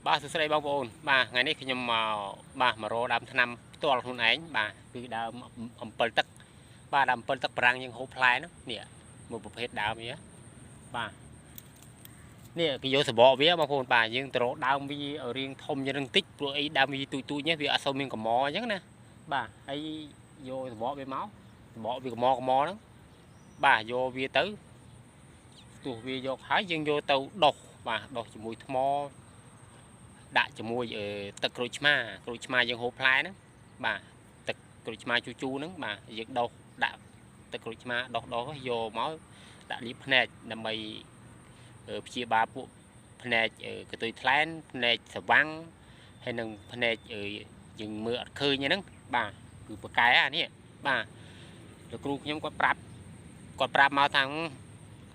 បាទសួស្តីបងប្អូនបាទថ្ងៃនេះខ្ញុំបាទមករកដើមថ្នាំផ្ទាល់ខ្លួនឯងបាទគឺដើមអំពិលទឹកបាទដើមអំពិលទឹកបារាំងយើងហូបផ្លែនោះនេះមួយប្រភេទដើមវាបាទនេះគេយកសបកវាបងប្អូនបាទយើងទៅរកដើមវាឲ្យរៀងធំយ៉ាងតិចព្រោះអីដើមវាទូចនេះវាអត់សូវមានកម្អអញ្ចឹងណាបាទហើយយកសបកវាមកសបកវាកម្អហ្នឹងបាទយកវាទៅទោះវាយកហើយយើងយកទៅដុសបាទដុសជាមួយថ្មដាក់ជាមួយទឹកក្រូចឆ្មាយើងហូបផ្លែហ្នឹងបាទទឹកក្រូចឆ្មាជូរហ្នឹងបាទយើងដុសដាក់ទឹកក្រូចឆ្មាដុសយកមកដាក់លាបភ្នែកដើម្បីព្យាបាលពួកភ្នែកកន្ទុយថ្លែនភ្នែកស្វាំងហើយនឹងភ្នែកយើងមើលអត់ឃើញហ្នឹងបាទគឺប្រកែអានេះបាទលោកគ្រូខ្ញុំគាត់ប្រាប់មកថា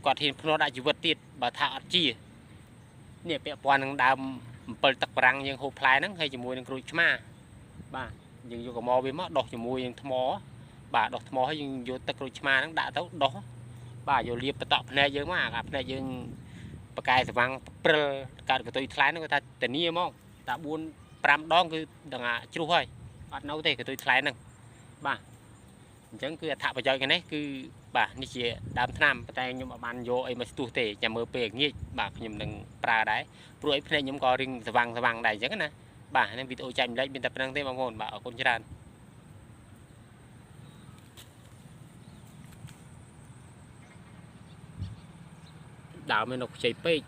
គាត់ហ៊ានភ្នាល់ដាក់ជីវិតទៀតបើថាអត់ជានេះពាក់ព័ន្ធនឹងដើមអំពិលទឹកបារាំងយើងហូបផ្លែហ្នឹងហើយជាមួយនឹងក្រូចឆ្មាបាទយើងយកកម្អវាមកដុសជាមួយនឹងថ្មបាទដុសថ្មហើយយើងយកទឹកក្រូចឆ្មាហ្នឹងដាក់ទៅដុសបាទយកលាបបតក់ភ្នែកយើងមកអាភ្នែកយើងបកែស្វាំងព្រិលកើតកន្ទុយថ្លែនហ្នឹងគាត់ថាធានាហ្មងតែ4 5ដងគឺដឹងអាជ្រុះហើយអត់នៅទេកន្ទុយថ្លែនហ្នឹងបាទអញ្ចឹងគឺអត្ថប្រយោជន៍នេះគឺបាទនេះជាដើមថ្នាំតែខ្ញុំអត់បានយកអីមកស្ទុះទេចាំមើលពេលងាកបាទខ្ញុំនឹងប្រើដែរព្រោះអីភ្នែកខ្ញុំក៏រៀងស្វាំងដែរអញ្ចឹងណាបាទនេះវីដេអូចែកម្លែកមានតែប៉ុណ្្នឹងទេបងប្អូនបាទអរគុណច្រើនដើមវានៅខ្ចីពេក